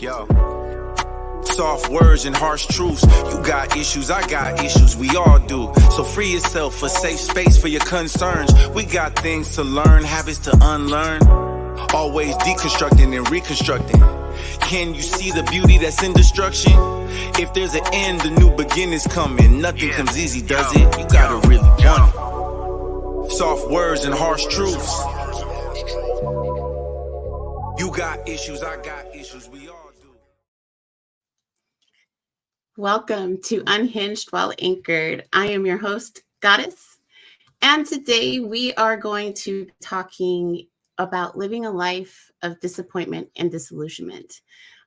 Yo. Soft words and harsh truths. You got issues, I got issues, we all do. So free yourself, a safe space for your concerns. We got things to learn, habits to unlearn. Always deconstructing and reconstructing. Can you see the beauty that's in destruction? If there's an end, the new beginning's coming. Nothing comes easy, does it? You gotta really want it. Soft words and harsh truths. You got issues, I got issues, we all do. Welcome to Unhinged While Anchored. I am your host, Goddess, and today we are going to be talking about living a life of disappointment and disillusionment.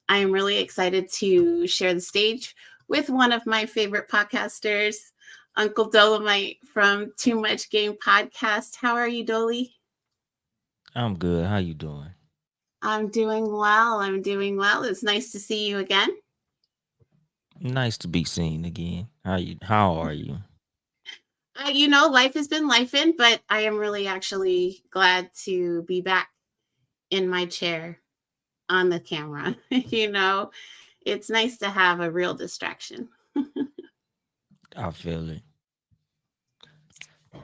I am really excited to share the stage with one of my favorite podcasters, Uncle Dolemite from Too Much Game Podcast. How are you, Dolly? I'm good. How you doing? I'm doing well. It's nice to see you again. Nice to be seen again. How are you? Life has been lifing, but I am really actually glad to be back in my chair on the camera. It's nice to have a real distraction. I feel it.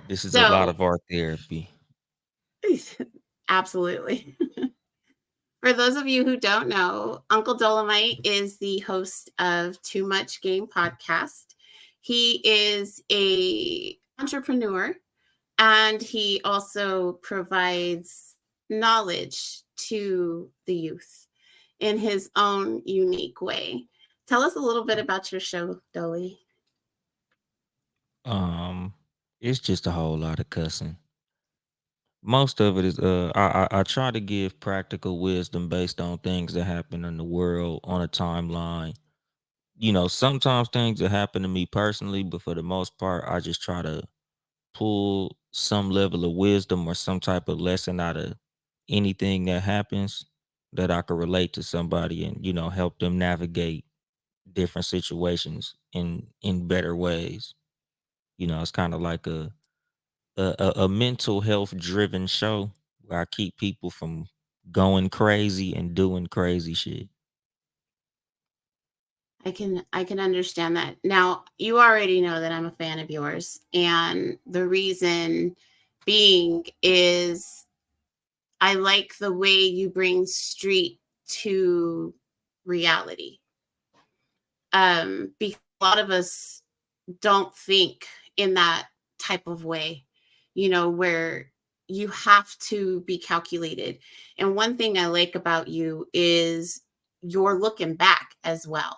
This is a lot So, of art therapy. absolutely. For those of you who don't know, Uncle Dolomite is the host of Too Much Game Podcast. He is a entrepreneur and he also provides knowledge to the youth in his own unique way. Tell us a little bit about your show, Dolly. Um, it's just a whole lot of cussing. Most of it is I try to give practical wisdom based on things that happen in the world on a timeline. Sometimes things that happen to me personally, but for the most part, I just try to pull some level of wisdom or some type of lesson out of anything that happens that I could relate to somebody and help them navigate different situations in better ways. It's kind of like a mental health driven show where I keep people from going crazy and doing crazy shit. I can understand that. Now, you already know that I'm a fan of yours, and the reason being is I like the way you bring street to reality. Because a lot of us don't think in that type of way, where you have to be calculated. And one thing I like about you is you're looking back as well.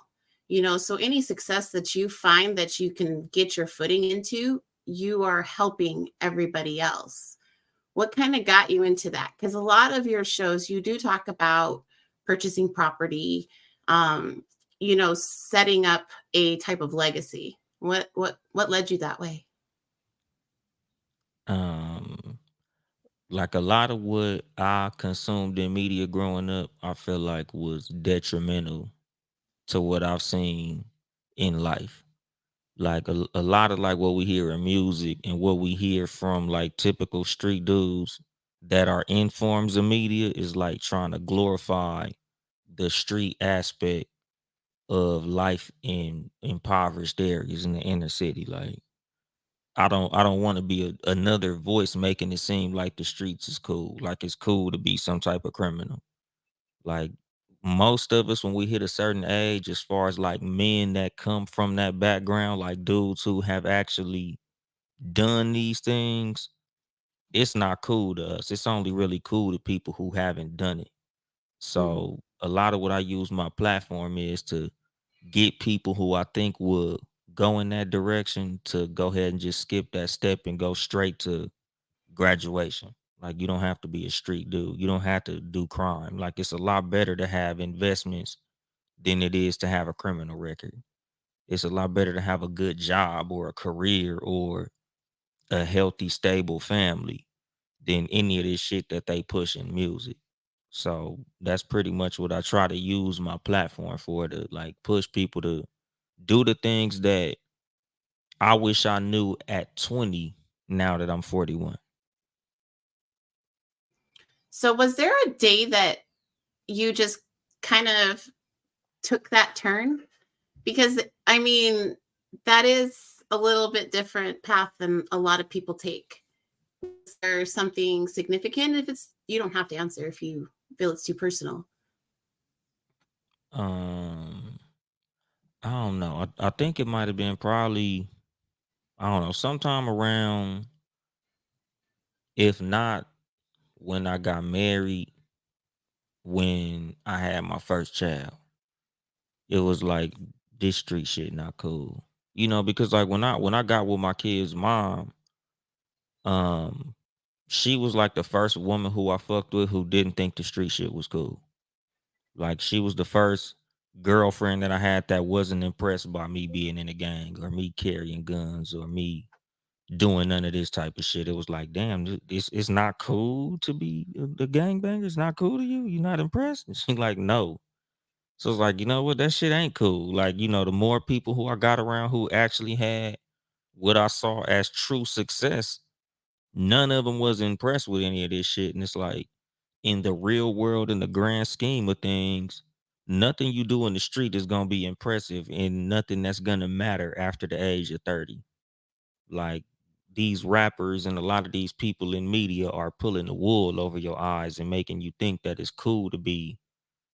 So any success that you find that you can get your footing into, you are helping everybody else. What kind of got you into that? Because a lot of your shows, you do talk about purchasing property, um, setting up a type of legacy. What led you that way? Um, like a lot of what I consumed in media growing up, I feel like was detrimental to what I've seen in life. Like a lot of like what we hear in music and what we hear from like typical street dudes that are in forms of media is like trying to glorify the street aspect of life in impoverished areas in the inner city. Like I don't want to be another voice making it seem like the streets is cool. Like it's cool to be some type of criminal. Like most of us when we hit a certain age, as far as like men that come from that background, like dudes who have actually done these things, it's not cool to us. It's only really cool to people who haven't done it. Mm. So a lot of what I use my platform is to get people who I think would go in that direction to go ahead and just skip that step and go straight to graduation. Like you don't have to be a street dude. You don't have to do crime. Like it's a lot better to have investments than it is to have a criminal record. It's a lot better to have a good job or a career or a healthy, stable family than any of this shit that they push in music. So that's pretty much what I try to use my platform for, to like push people to do the things that I wish I knew at 20 now that I'm 41. So was there a day that you just kind of took that turn? Because I mean, that is a little bit different path than a lot of people take. Is there something significant? If it's, you don't have to answer if you feel it's too personal. Um, I don't know. I think it might have been probably, I don't know, sometime around, if not when I got married, when I had my first child. It was like, this street shit not cool. Because like when I got with my kid's mom, um, she was like the first woman who I fucked with who didn't think the street shit was cool. Like she was the first girlfriend that I had that wasn't impressed by me being in a gang or me carrying guns or me doing none of this type of shit. It was like, damn, it's not cool to be the gangbanger. It's not cool to you. You're not impressed. And she like, no. So it's like, you know what? That shit ain't cool. Like, the more people who I got around who actually had what I saw as true success, none of them was impressed with any of this shit. And it's like, in the real world, in the grand scheme of things, nothing you do in the street is gonna be impressive and nothing that's gonna matter after the age of 30. Like these rappers and a lot of these people in media are pulling the wool over your eyes and making you think that it's cool to be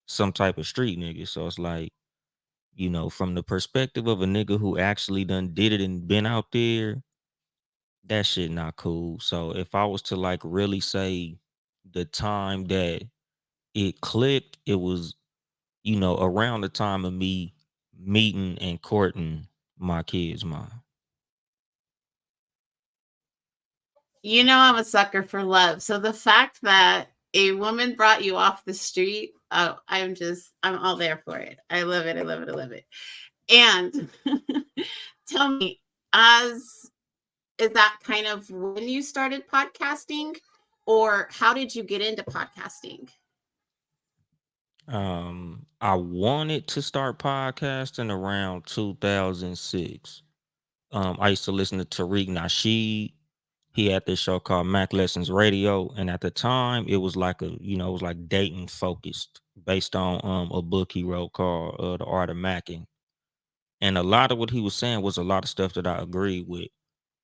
some type of street nigga. So it's like, from the perspective of a nigga who actually done did it and been out there, that shit not cool. So if I was to like really say the time that it clicked, it was, around the time of me meeting and courting my kid's mom. You know, I'm a sucker for love. So the fact that a woman brought you off the street, oh, I'm all there for it. I love it. I love it. I love it. And tell me, as is that kind of when you started podcasting, or how did you get into podcasting? I wanted to start podcasting around 2006. I used to listen to Tariq Nasheed. He had this show called Mac Lessons Radio, and at the time, it was like it was like dating focused, based on a book he wrote called The Art of Macking. And a lot of what he was saying was a lot of stuff that I agreed with.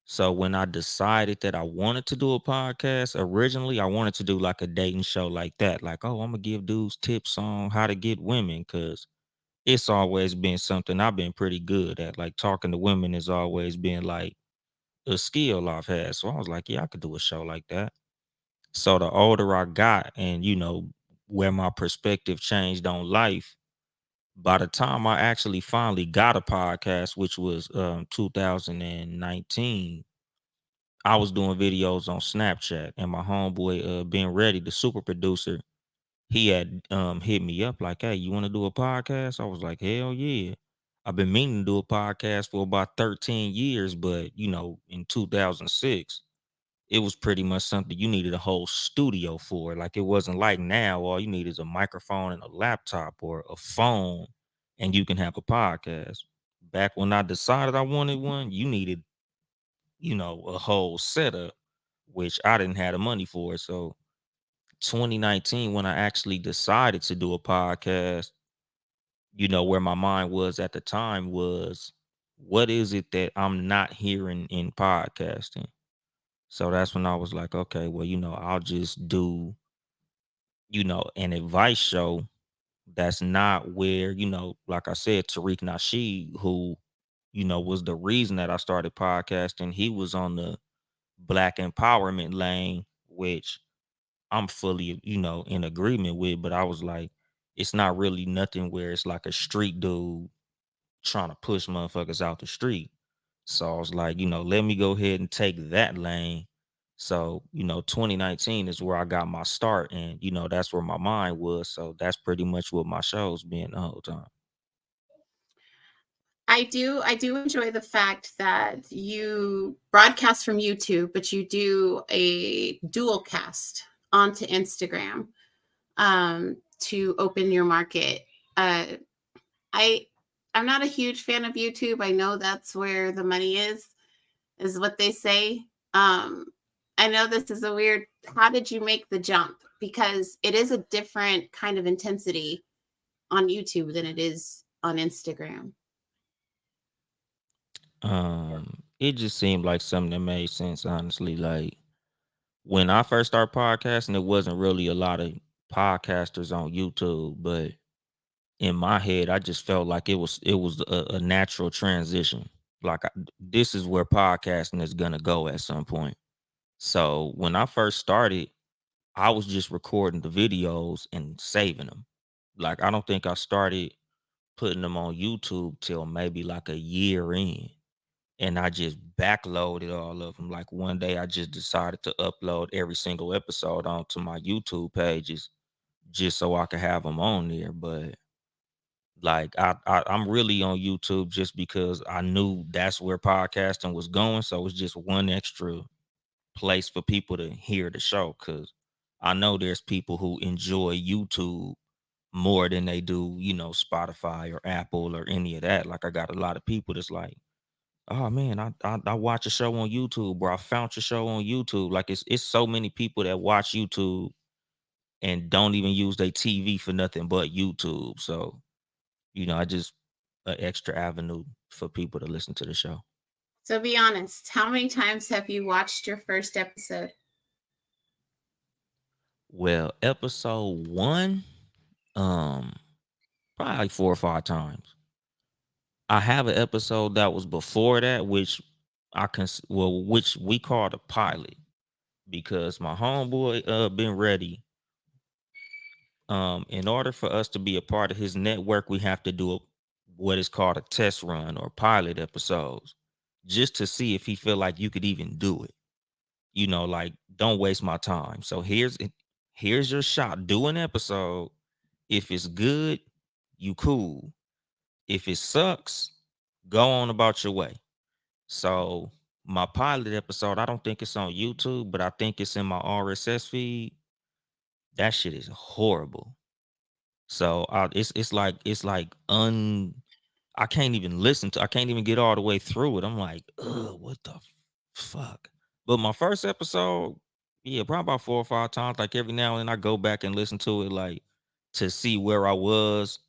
So when I decided that I wanted to do a podcast, originally I wanted to do like a dating show like that. Like, oh, I'm gonna give dudes tips on how to get women, because it's always been something I've been pretty good at. Like talking to women has always been like a skill I've had. So I was like, yeah, I could do a show like that. So the older I got and where my perspective changed on life, by the time I actually finally got a podcast, which was 2019, I was doing videos on Snapchat, and my homeboy being ready, the super producer, he had hit me up like, hey, you want to do a podcast? I was like, hell yeah. I've been meaning to do a podcast for about 13 years, but in 2006, it was pretty much something you needed a whole studio for. Like it wasn't like now, all you need is a microphone and a laptop or a phone, and you can have a podcast. Back when I decided I wanted one, you needed, a whole setup, which I didn't have the money for. So 2019, when I actually decided to do a podcast, where my mind was at the time was, what is it that I'm not hearing in podcasting? So that's when I was like, okay, well, I'll just do, an advice show that's not where, like I said, Tariq Nasheed, who, was the reason that I started podcasting. He was on the Black empowerment lane, which I'm fully, in agreement with. But I was like, it's not really nothing where it's like a street dude trying to push motherfuckers out the street. So I was like, let me go ahead and take that lane. So, 2019 is where I got my start, and that's where my mind was. So that's pretty much what my show's been the whole time. I do enjoy the fact that you broadcast from YouTube, but you do a dual cast onto Instagram to open your market. I I'm not a huge fan of YouTube. I know that's where the money is what they say. Um, I know this is a weird. How did you make the jump? Because it is a different kind of intensity on YouTube than it is on Instagram. It just seemed like something that made sense, honestly. Like when I first started podcasting, there wasn't really a lot of podcasters on YouTube, but in my head, I just felt like it was a natural transition. Like this is where podcasting is gonna go at some point. So when I first started, I was just recording the videos and saving them. Like I don't think I started putting them on YouTube till maybe like a year in. And I just backloaded all of them. Like one day I just decided to upload every single episode onto my YouTube pages just so I could have them on there. But like I'm really on YouTube just because I knew that's where podcasting was going. So it's just one extra place for people to hear the show, because I know there's people who enjoy YouTube more than they do, Spotify or Apple or any of that. Like I got a lot of people that's like, oh man, I watch a show on YouTube, or I found your show on YouTube. Like it's so many people that watch YouTube and don't even use their TV for nothing but YouTube. So, I just an extra avenue for people to listen to the show. So be honest, how many times have you watched your first episode? Well, episode one, um, probably like 4 or 5 times. I have an episode that was before that, which which we called a pilot, because my homeboy been ready. In order for us to be a part of his network, we have to do what is called a test run or pilot episodes, just to see if he feel like you could even do it. Like don't waste my time. So here's your shot. Do an episode. If it's good, you cool. If it sucks, go on about your way. So my pilot episode, I don't think it's on YouTube, but I think it's in my RSS feed. That shit is horrible. So it's like I can't even listen to. I can't even get all the way through it. I'm like, ugh, what the fuck? But my first episode, yeah, probably about 4 or 5 times. Like every now and then I go back and listen to it, like to see where I was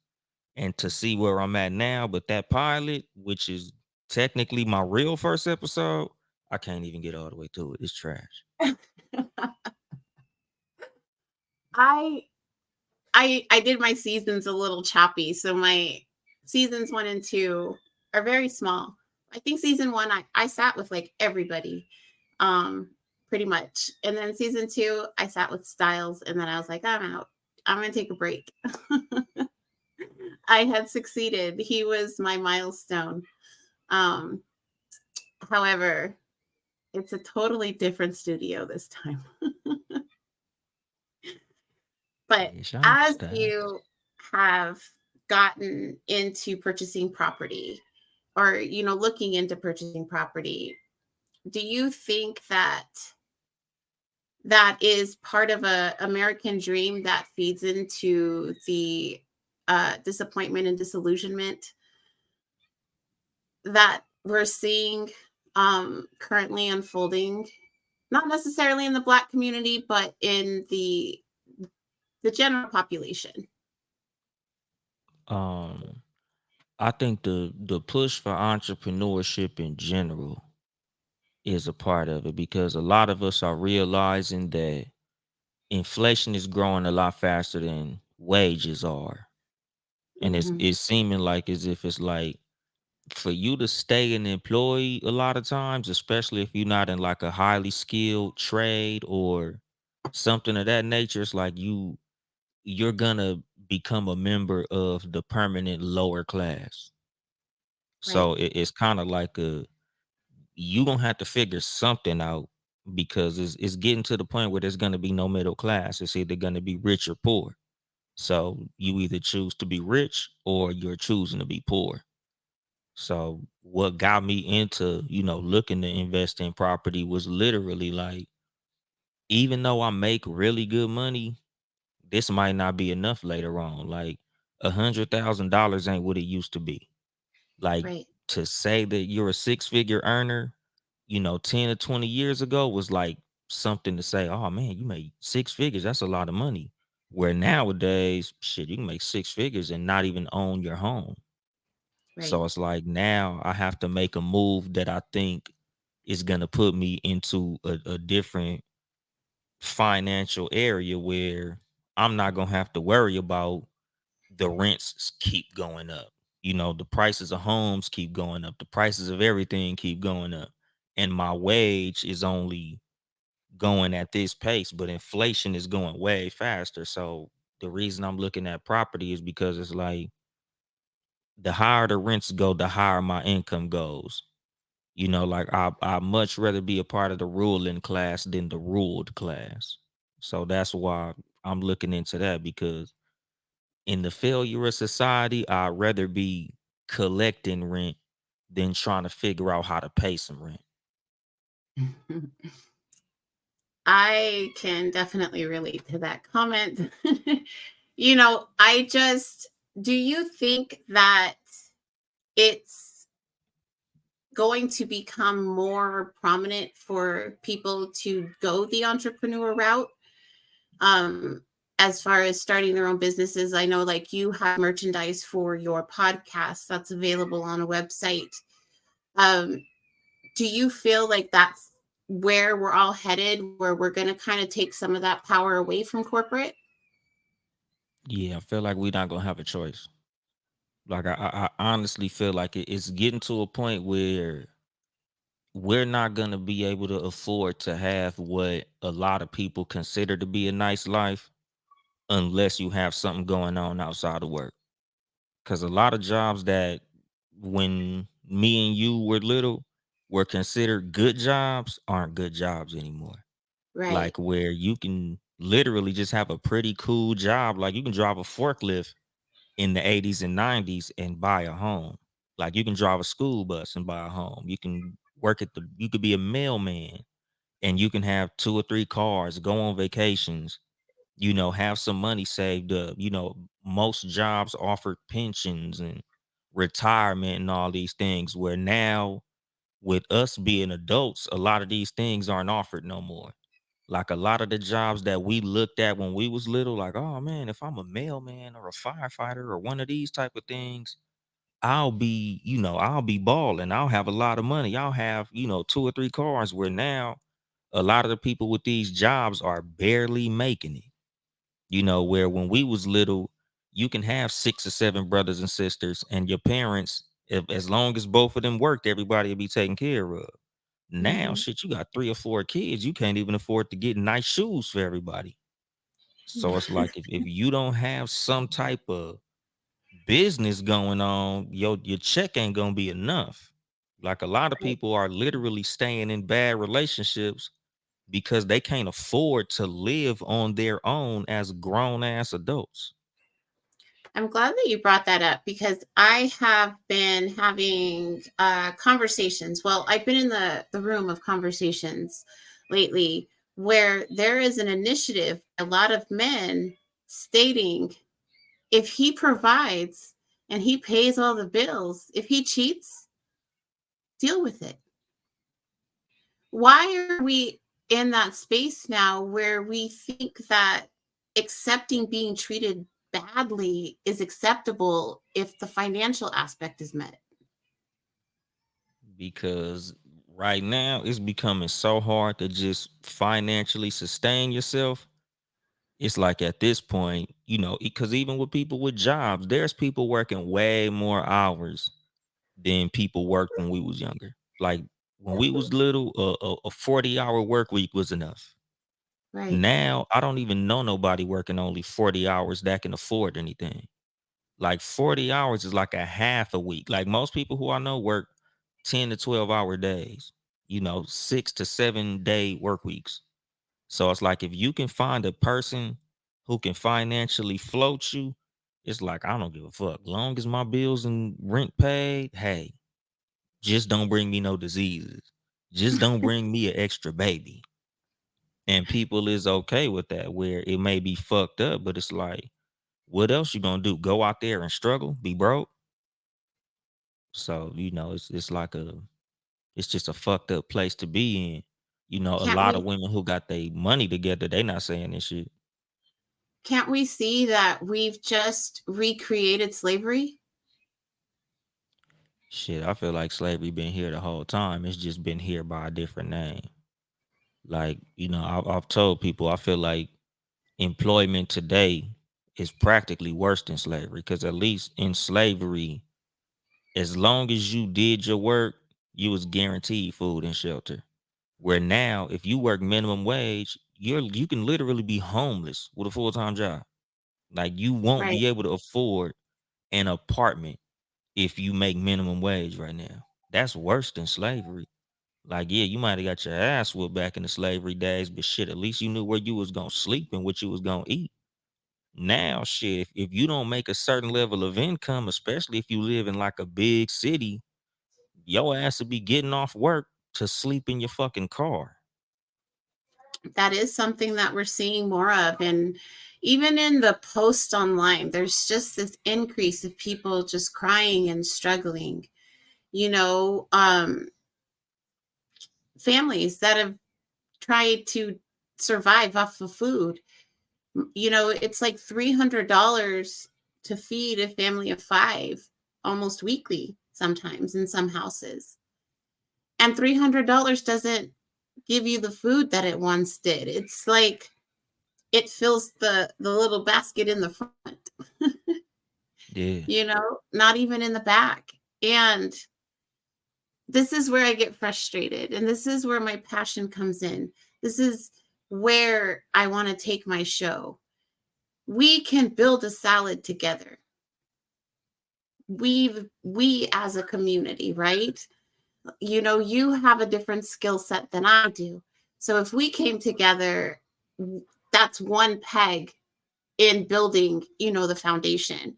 and to see where I'm at now. But that pilot, which is technically my real first episode, I can't even get all the way through it. It's trash. I I did my seasons a little choppy. So my seasons 1 and 2 are very small. I think season 1 I sat with like everybody, um, pretty much. And then season 2 I sat with Styles, and then I was like, I'm out. I'm gonna take a break. I had succeeded. He was my milestone. Um, however, it's a totally different studio this time. But Yeah, shout out to as Styles. you have gotten into purchasing property, or looking into purchasing property, do you think that that is part of a American dream that feeds into the disappointment and disillusionment that we're seeing currently unfolding, not necessarily in the Black community, but in the general population? Um, I think the push for entrepreneurship in general is a part of it, because a lot of us are realizing that inflation is growing a lot faster than wages are. And Hmm. it's seeming like as if it's like for you to stay an employee a lot of times, especially if you're not in like a highly skilled trade or something of that nature, it's like you're gonna become a member of the permanent lower class. Right. So it's kind of like you gonna have to figure something out, because it's getting to the point where there's gonna be no middle class. It's either gonna be rich or poor. So you either choose to be rich or you're choosing to be poor. So what got me into, looking to invest in property was literally like, even though I make really good money, this might not be enough later on. Like $100,000 ain't what it used to be. Like Right. to say that you're a six-figure earner, 10 or 20 years ago was like something to say, oh man, you made 6 figures. That's a lot of money. Where nowadays, shit, you can make six figures and not even own your home. Right. So it's like now I have to make a move that I think is gonna put me into a different financial area where I'm not gonna have to worry about the rents keep going up. You know, the prices of homes keep going up, the prices of everything keep going up. And my wage is only going at this pace, but inflation is going way faster. So the reason I'm looking at property is because it's like the higher the rents go, the higher my income goes. You know, like I much rather be a part of the ruling class than the ruled class. So that's why I'm looking into that, because in the failure of society, I'd rather be collecting rent than trying to figure out how to pay some rent. I can definitely relate to that comment. You know, I just, do you think that it's going to become more prominent for people to go the entrepreneur route? Um, as far as starting their own businesses, I know like you have merchandise for your podcast that's available on a website. Um, do you feel like that's where we're all headed, where we're going to kind of take some of that power away from corporate? Yeah, I feel like we're not gonna have a choice. Like I honestly feel like it's getting to a point where we're not gonna be able to afford to have what a lot of people consider to be a nice life unless you have something going on outside of work. Because a lot of jobs that when me and you were little were considered good jobs aren't good jobs anymore. Right. Like where you can literally just have a pretty cool job. Like you can drive a forklift in the 80s and 90s and buy a home. Like you can drive a school bus and buy a home. You can work at the you could be a mailman and you can have two or three cars, go on vacations, you know, have some money saved up. You know, most jobs offer pensions and retirement and all these things, where now with us being adults, a lot of these things aren't offered no more. Like a lot of the jobs that we looked at when we was little, like, oh man, if I'm a mailman or a firefighter or one of these type of things, I'll be, you know, I'll be balling. I'll have a lot of money. I'll have, you know, two or three cars, where now a lot of the people with these jobs are barely making it. You know, where when we was little, you can have six or seven brothers and sisters, and your parents, if as long as both of them worked, everybody would be taken care of. Now, Hmm. shit, you got three or four kids, you can't even afford to get nice shoes for everybody. So it's like if you don't have some type of business going on, your check ain't gonna be enough. Like a lot of Right. people are literally staying in bad relationships because they can't afford to live on their own as grown ass adults. I'm glad that you brought that up because I have been having conversations. Well, I've been in the room of conversations lately where there is an initiative, a lot of men stating if he provides and he pays all the bills, if he cheats, deal with it. Why are we in that space now where we think that accepting being treated badly is acceptable if the financial aspect is met? Because right now it's becoming so hard to just financially sustain yourself. It's like at this point, you know, because even with people with jobs, there's people working way more hours than people worked when we was younger. Like when we was little, a 40-hour work week was enough. Right. Now I don't even know nobody working only 40 hours that can afford anything. Like 40 hours is like a half a week. Like most people who I know work 10 to 12-hour days, you know, 6 to 7 day work weeks. So it's like if you can find a person who can financially float you, it's like I don't give a fuck. Long as my bills and rent paid, hey, just don't bring me no diseases. Just don't bring me an extra baby. And people is okay with that, where it may be fucked up, but it's like, what else you gonna do? Go out there and struggle, be broke? So, you know, it's like it's just a fucked up place to be in. You know, a Can't lot of we women who got their money together, they not saying this shit. can't we see that we've just recreated slavery? Shit, I feel like slavery been here the whole time. It's just been here by a different name. Like, I've told people I feel like employment today is practically worse than slavery, because at least in slavery, as long as you did your work, you was guaranteed food and shelter. Where now, if you work minimum wage, you can literally be homeless with a full-time job. Like, you won't Right. be able to afford an apartment if you make minimum wage right now. That's worse than slavery. Like, yeah, you might have got your ass whooped back in the slavery days, but shit, at least you knew where you was gonna sleep and what you was gonna eat. Now, shit, if you don't make a certain level of income, especially if you live in like a big city, your ass will be getting off work to sleep in your fucking car. That is something that we're seeing more of. And even in the post online, there's just this increase of people just crying and struggling. You know, families that have tried to survive off of food. You know, it's like $300 to feed a family of five almost weekly, sometimes in some houses. And $300 doesn't give you the food that it once did. It's like it fills the little basket in the front, Yeah. you know, not even in the back. And this is where I get frustrated, and this is where my passion comes in. This is where I want to take my show. We can build a salad together. We as a community, right? You know, you have a different skill set than I do. So if we came together, that's one peg in building, you know, the foundation.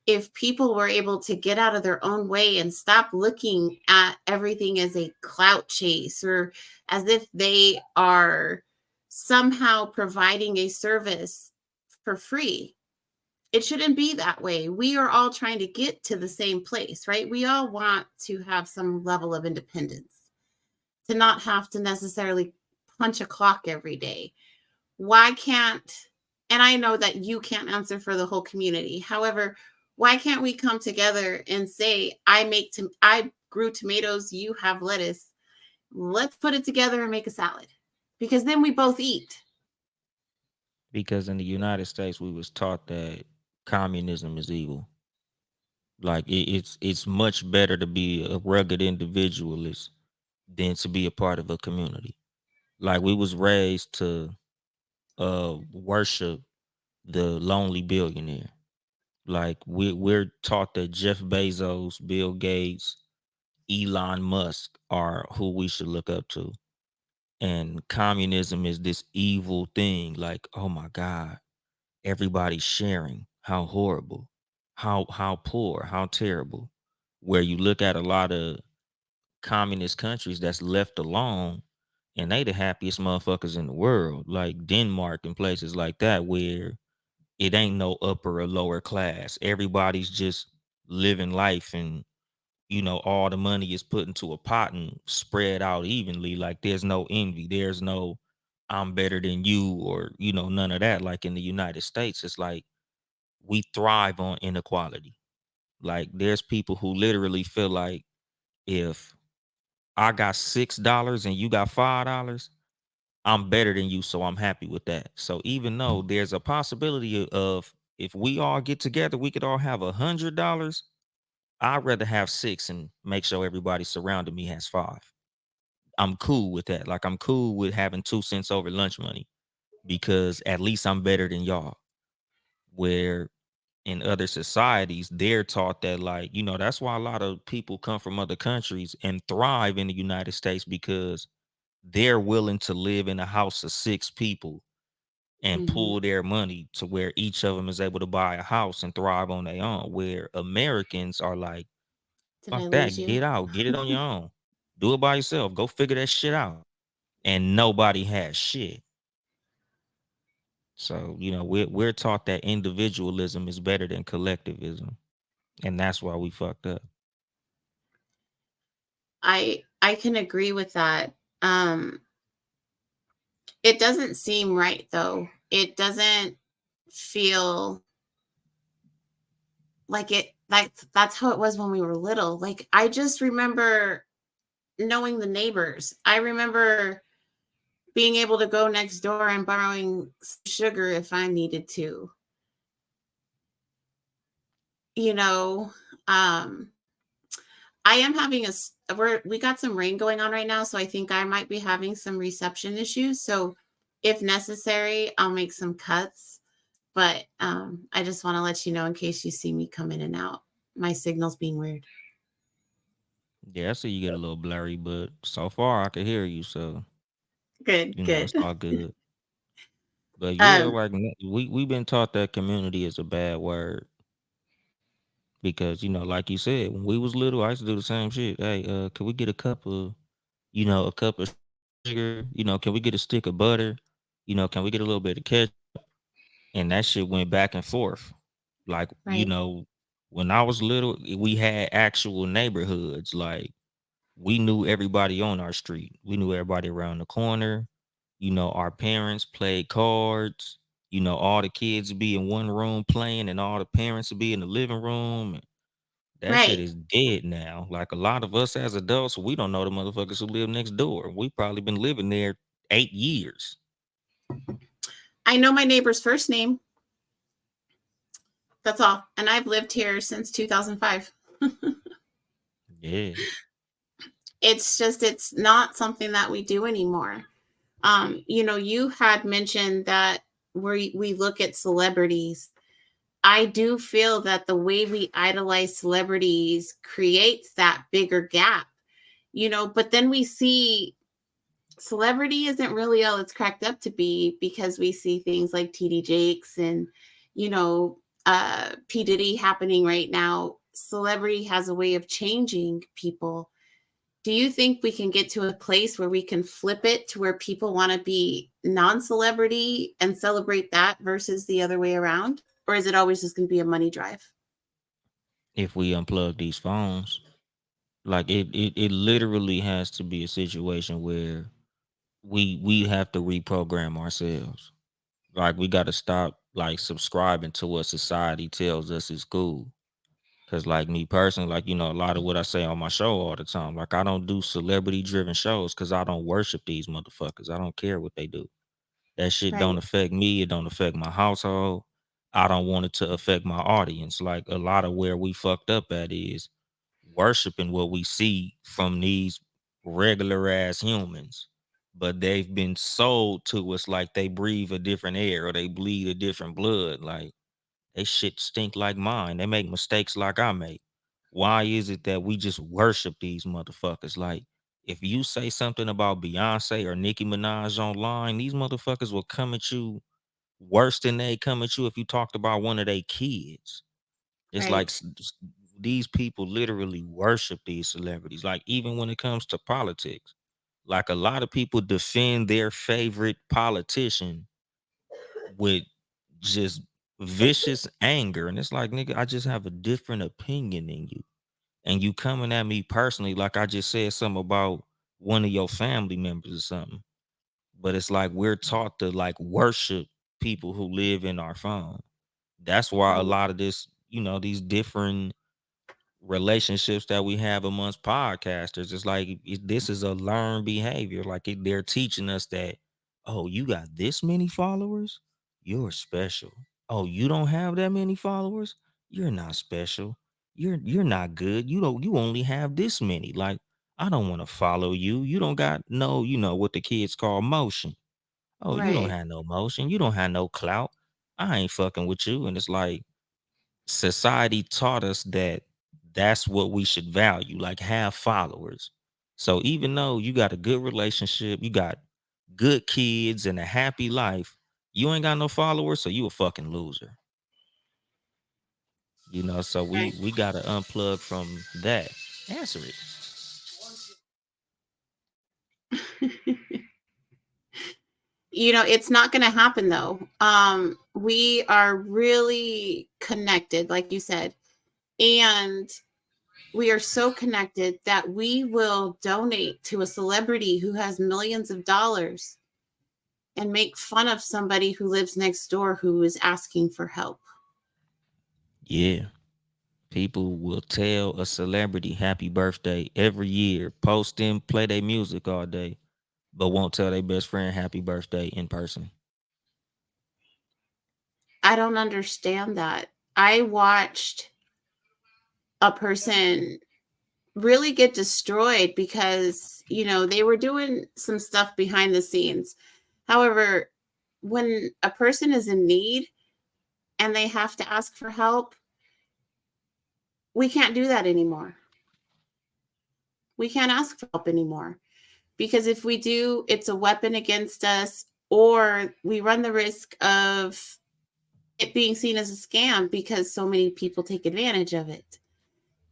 If people were able to get out of their own way and stop looking at everything as a clout chase, or as if they are somehow providing a service for free. It shouldn't be that way. We are all trying to get to the same place, right? We all want to have some level of independence, to not have to necessarily punch a clock every day. Why can't, and I know that you can't answer for the whole community. However, why can't we come together and say, I grew tomatoes, you have lettuce. Let's put it together and make a salad. Because then we both eat. Because in the United States, we was taught that communism is evil. Like, it's much better to be a rugged individualist than to be a part of a community. Like, we was raised to worship the lonely billionaire. Like, we're taught that Jeff Bezos, Bill Gates, Elon Musk are who we should look up to. And communism is this evil thing. Like, oh my God, everybody's sharing. How horrible. How poor, how terrible. Where you look at a lot of communist countries that's left alone, and they the happiest motherfuckers in the world, like Denmark and places like that, where it ain't no upper or lower class. Everybody's just living life, and all the money is put into a pot and spread out evenly. Like, there's no envy, there's no I'm better than you, or none of that. Like, in the United States, it's like we thrive on inequality. Like, there's people who literally feel like, if I got $6 and you got $5, I'm better than you, so I'm happy with that. So even though there's a possibility of, if we all get together, we could all have $100, I'd rather have six and make sure everybody surrounding me has five. I'm cool with that. Like, I'm cool with having 2 cents over lunch money, because at least I'm better than y'all. Where in other societies, they're taught that, like, that's why a lot of people come from other countries and thrive in the United States, because they're willing to live in a house of six people and Mhm. pool their money to where each of them is able to buy a house and thrive on their own. Where Americans are like, Did I fuck lose that, you? get out, get it on your own, do it by yourself, go figure that shit out. And nobody has shit. So, we're taught that individualism is better than collectivism. And that's why we fucked up. I can agree with that. It doesn't seem right though. It doesn't feel like that's how it was when we were little. Like, I just remember knowing the neighbors. I remember being able to go next door and borrowing sugar if I needed to. You know, I am having we got some rain going on right now, so I think I might be having some reception issues. So if necessary, I'll make some cuts. But I just want to let you know in case you see me come in and out. My signal's being weird. Yeah, I see you get a little blurry, but so far I can hear you, so Good, it's good. all good. But yeah, Um, like we been taught that community is a bad word because like you said, when we was little, I used to do the same shit. Hey, can we get a cup of a cup of sugar? Can we get a stick of butter? Can we get a little bit of ketchup? And that shit went back and forth. Like, right, when I was little, we had actual neighborhoods. Like, we knew everybody on our street. We knew everybody around the corner. Our parents played cards. All the kids would be in one room playing, and all the parents would be in the living room. And that shit right. is dead now. Like, a lot of us as adults, we don't know the motherfuckers who live next door. We probably been living there 8 years. I know my neighbor's first name. That's all. And I've lived here since 2005. Yeah. It's just, it's not something that we do anymore. You had mentioned that we look at celebrities. I do feel that the way we idolize celebrities creates that bigger gap, but then we see celebrity isn't really all it's cracked up to be, because we see things like TD Jakes and, you know, P. Diddy happening right now. Celebrity has a way of changing people. Do you think we can get to a place where we can flip it to where people want to be non-celebrity and celebrate that versus the other way around? Or is it always just going to be a money drive? If we unplug these phones, like it literally has to be a situation where we have to reprogram ourselves. Like, we got to stop like subscribing to what society tells us is cool. Cause like me personally, like a lot of what I say on my show all the time, like I don't do celebrity driven shows because I don't worship these motherfuckers. I don't care what they do. That shit don't Right, affect me. It don't affect my household. I don't want it to affect my audience. Like, a lot of where we fucked up at is worshiping what we see from these regular ass humans. But they've been sold to us like they breathe a different air or they bleed a different blood. Like, they shit stink like mine. They make mistakes like I make. Why is it that we just worship these motherfuckers? Like, if you say something about Beyonce or Nicki Minaj online, these motherfuckers will come at you worse than they come at you if you talked about one of their kids. It's like right, these people literally worship these celebrities. Like, even when it comes to politics, like, a lot of people defend their favorite politician with just vicious anger. And it's like, nigga, I just have a different opinion than you. And you coming at me personally, like I just said something about one of your family members or something. But it's like we're taught to like worship people who live in our phone. That's why a right, lot of this, these different relationships that we have amongst podcasters, it's like this is a learned behavior. Like, they're teaching us that, oh, you got this many followers, you're special. Oh, you don't have that many followers, you're not special. You're not good. You only have this many. Like, I don't want to follow you. You don't got no, what the kids call motion. Oh, you don't right, have no motion. You don't have no clout. I ain't fucking with you. And it's like, society taught us that that's what we should value, like have followers. So even though you got a good relationship, you got good kids and a happy life, you ain't got no followers, so you a fucking loser. So right. we got to unplug from that. Answer it. It's not going to happen though. We are really connected, like you said, and we are so connected that we will donate to a celebrity who has millions of dollars and make fun of somebody who lives next door who is asking for help. Yeah. People will tell a celebrity happy birthday every year, post them, play their music all day, but won't tell their best friend happy birthday in person. I don't understand that. I watched a person really get destroyed because, they were doing some stuff behind the scenes. However, when a person is in need and they have to ask for help, we can't do that anymore. We can't ask for help anymore because if we do, it's a weapon against us, or we run the risk of it being seen as a scam because so many people take advantage of it.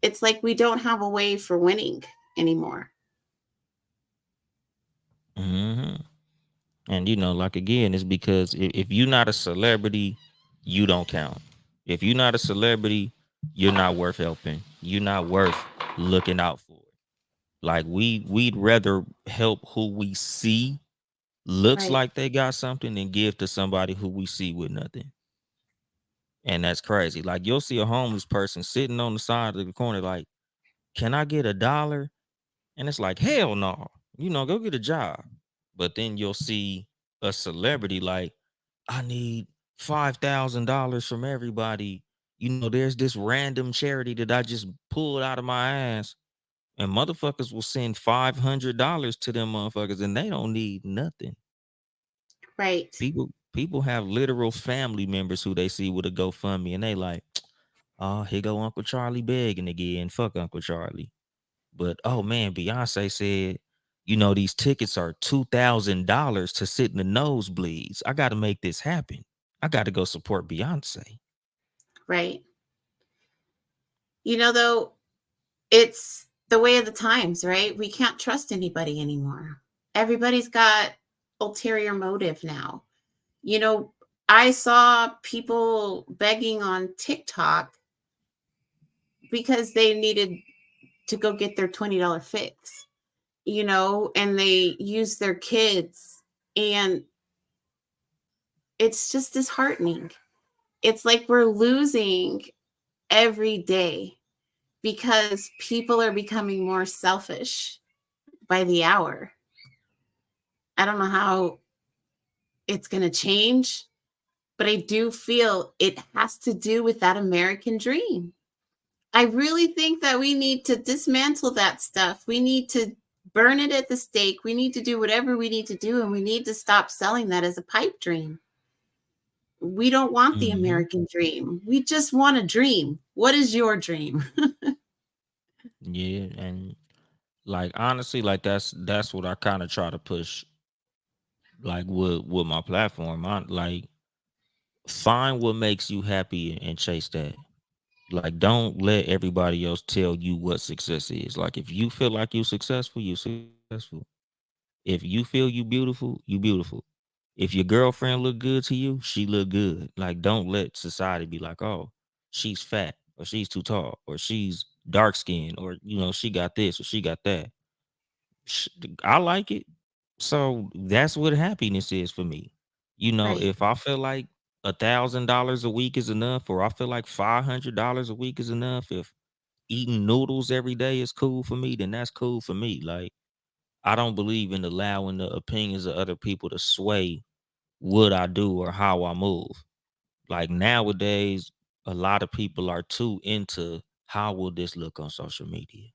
It's like we don't have a way for winning anymore. Hmm. And like again, it's because if you're not a celebrity, you don't count. If you're not a celebrity, you're not worth helping. You're not worth looking out for. Like we'd rather help who we see looks Right. like they got something than give to somebody who we see with nothing. And that's crazy. Like you'll see a homeless person sitting on the side of the corner, like, can I get $1? And it's like, hell no, go get a job. But then you'll see a celebrity like, I need $5,000 from everybody. There's this random charity that I just pulled out of my ass. And motherfuckers will send $500 to them motherfuckers and they don't need nothing. Right. People have literal family members who they see with a GoFundMe and they like, oh, here go Uncle Charlie begging again. Fuck Uncle Charlie. But oh man, Beyonce said, these tickets are $2,000 to sit in the nosebleeds. I got to make this happen. I got to go support Beyonce. Right. Though, it's the way of the times, right? We can't trust anybody anymore. Everybody's got ulterior motive now. You know, I saw people begging on TikTok because they needed to go get their $20 fix, and they use their kids. And it's just disheartening. It's like we're losing every day because people are becoming more selfish by the hour. I don't know how it's going to change, but I do feel it has to do with that American dream. I really think that we need to dismantle that stuff. We need to burn it at the stake. We need to do whatever we need to do, and we need to stop selling that as a pipe dream. We don't want the Hmm. American dream. We just want a dream. What is your dream? Yeah, and like honestly, like that's what I kind of try to push, like with my platform. I like find what makes you happy and chase that. Like, don't let everybody else tell you what success is. Like, if you feel like you successful, you successful. If you feel you beautiful, you beautiful. If your girlfriend look good to you, she look good. Like, don't let society be like, oh, she's fat or she's too tall or she's dark skinned or she got this or she got that. Sh- I like it. So that's what happiness is for me. Right, If I feel like $1,000 a week is enough, or I feel like $500 a week is enough, if eating noodles every day is cool for me, then that's cool for me. Like, I don't believe in allowing the opinions of other people to sway what I do or how I move. Like nowadays, a lot of people are too into how will this look on social media?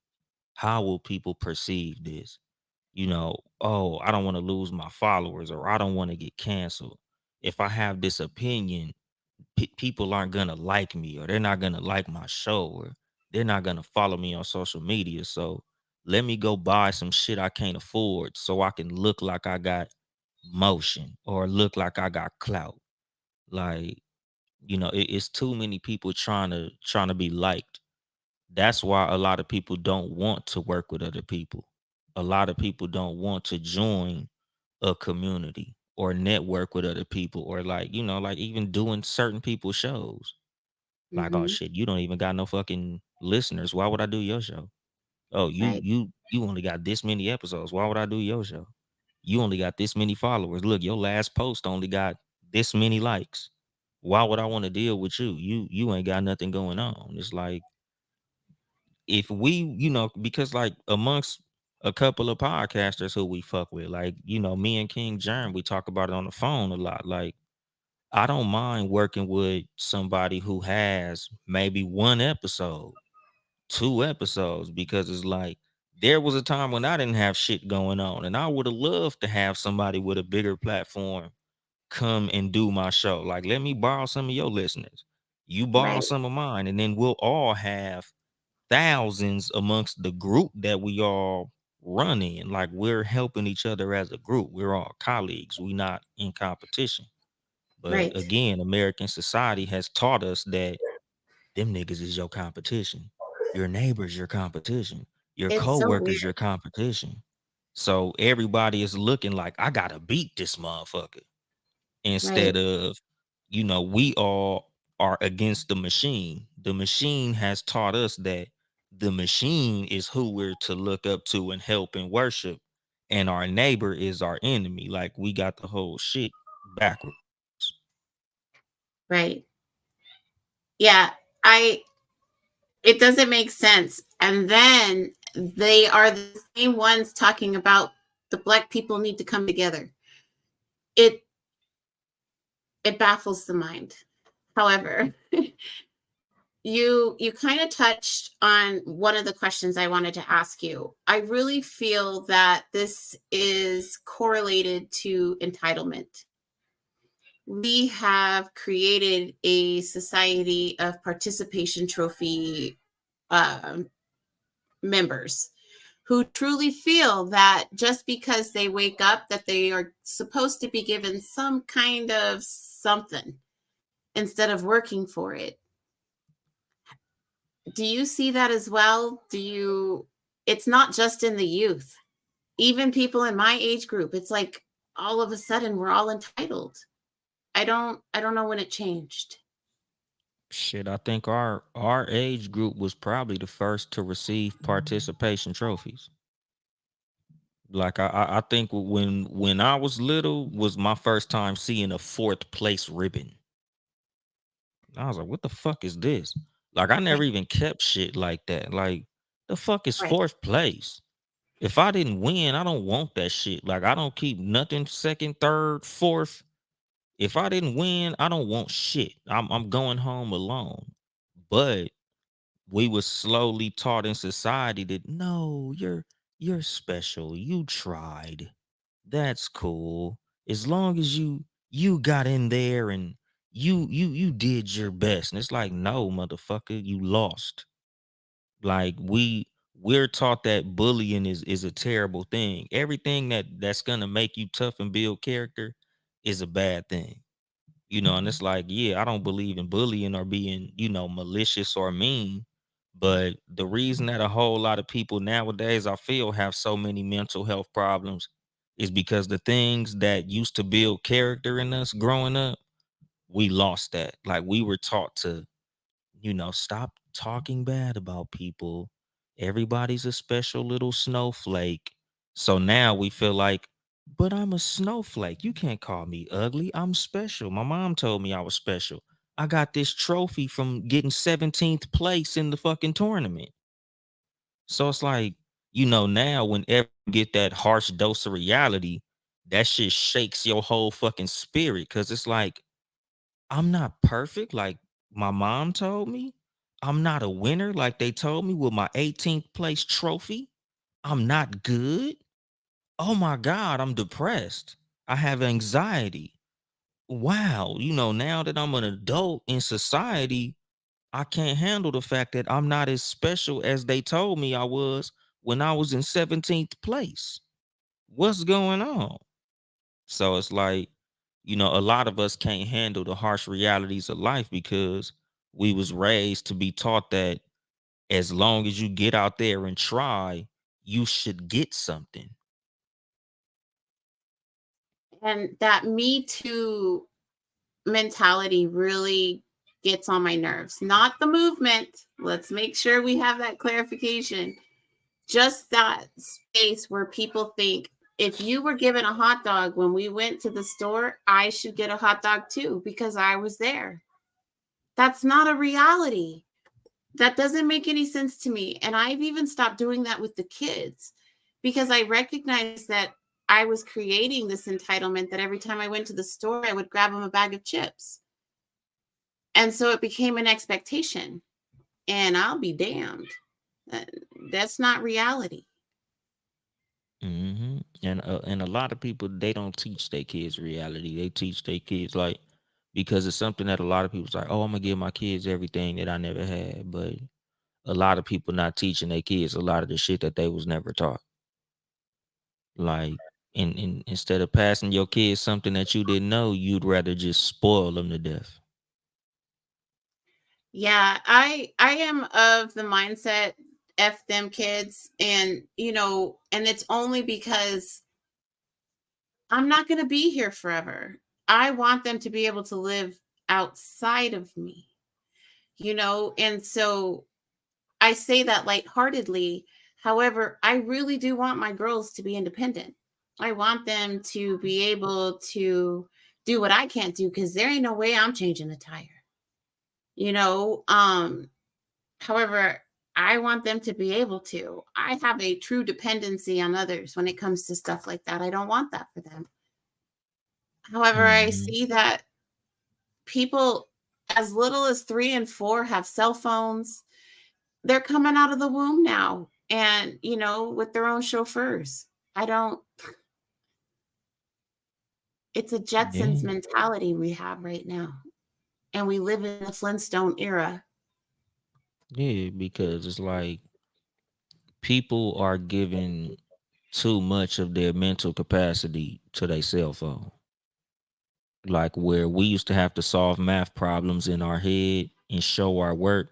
How will people perceive this? Oh, I don't want to lose my followers or I don't want to get canceled. If I have this opinion, people aren't going to like me or they're not going to like my show or they're not going to follow me on social media. So let me go buy some shit I can't afford so I can look like I got motion or look like I got clout. Like, it's too many people trying to be liked. That's why a lot of people don't want to work with other people. A lot of people don't want to join a community or network with other people or like, like even doing certain people's shows. Like, oh hmm shit, you don't even got no fucking listeners. Why would I do your show? Oh, you right, you you only got this many episodes. Why would I do your show? you only got this many followers. Look, your last post only got this many likes. Why would I want to deal with you? You ain't got nothing going on. It's like, if we, because like amongst a couple of podcasters who we fuck with, like, me and King Germ, we talk about it on the phone a lot. Like, I don't mind working with somebody who has maybe one episode, two episodes, because it's like, there was a time when I didn't have shit going on, and I would have loved to have somebody with a bigger platform come and do my show. Like, let me borrow some of your listeners, you borrow Right. some of mine, and then we'll all have thousands amongst the group that we all run in. Like, we're helping each other as a group. We're all colleagues. We not in competition. But Right. again, American society has taught us that them niggas is your competition. Your neighbor's your competition. Your It's so coworkers weird. your competition. So everybody is looking like, I gotta beat this motherfucker, instead Right. of, we all are against the machine. The machine has taught us that the machine is who we're to look up to and help and worship, and our neighbor is our enemy. Like, we got the whole shit backwards. Right. Yeah. I It doesn't make sense. And then they are the same ones talking about the Black people need to come together. It it baffles the mind. However, you kind of touched on one of the questions I wanted to ask you. I really feel that this is correlated to entitlement. We have created a society of participation trophy um, members who truly feel that just because they wake up that they are supposed to be given some kind of something instead of working for it. Do you see that as well? It's not just in the youth. Even people in my age group, it's like all of a sudden we're all entitled. I don't know when it changed. Shit, I think our age group was probably the first to receive participation trophies. Like, I think when I was little was my first time seeing a fourth place ribbon. I was like, what the fuck is this? Like, I never Right. even kept shit like that. Like, the fuck is Right. fourth place? If I didn't win, I don't want that shit. Like, I don't keep nothing second, third, fourth. If I didn't win, I don't want shit. I'm going home alone. But we was slowly taught in society that, no, you're special. You tried. That's cool. As long as you got in there and you did your best. And it's like, no, motherfucker, you lost. Like, we're taught that bullying is a terrible thing. Everything that's gonna make you tough and build character is a bad thing. And it's like, yeah, I don't believe in bullying or being, malicious or mean. But the reason that a whole lot of people nowadays, I feel, have so many mental health problems is because the things that used to build character in us growing up, we lost that. Like, we were taught to, stop talking bad about people. Everybody's a special little snowflake. So now we feel like, but I'm a snowflake. You can't call me ugly. I'm special. My mom told me I was special. I got this trophy from getting 17th place in the fucking tournament. So it's like, now whenever you get that harsh dose of reality, that shit shakes your whole fucking spirit. Cause it's like, I'm not perfect like my mom told me. I'm not a winner like they told me with my 18th place trophy. I'm not good. Oh my God, I'm depressed. I have anxiety. Wow, now that I'm an adult in society, I can't handle the fact that I'm not as special as they told me I was when I was in 17th place. What's going on? So it's like, a lot of us can't handle the harsh realities of life because we was raised to be taught that as long as you get out there and try, you should get something. And that Me Too mentality really gets on my nerves. Not the movement. Let's make sure we have that clarification. Just that space where people think If you were given a hot dog when we went to the store, I should get a hot dog too because I was there. That's not a reality. That doesn't make any sense to me. And I've even stopped doing that with the kids because I recognize that I was creating this entitlement that every time I went to the store, I would grab them a bag of chips. And so it became an expectation. And I'll be damned. That- That's not reality. And a lot of people, they don't teach their kids reality. They teach their kids like, because it's something that a lot of people's like, oh, I'm gonna give my kids everything that I never had. But a lot of people not teaching their kids a lot of the shit that they was never taught. Like, instead of passing your kids something that you didn't know, you'd rather just spoil them to death. Yeah, I am of the mindset F them kids, and and it's only because I'm not going to be here forever. I want them to be able to live outside of me, and so I say that lightheartedly. However, I really do want my girls to be independent. I want them to be able to do what I can't do because there ain't no way I'm changing a tire. You know, however, I want them to be able to. I have a true dependency on others when it comes to stuff like that. I don't want that for them. However, I Hmm. see that people as little as 3 and 4 have cell phones. They're coming out of the womb now and, with their own chauffeurs. I don't, it's a Yeah, Jetsons mentality we have right now. And we live in the Flintstone era. yeah, because it's like people are giving too much of their mental capacity to their cell phone. Like where we used to have to solve math problems in our head and show our work.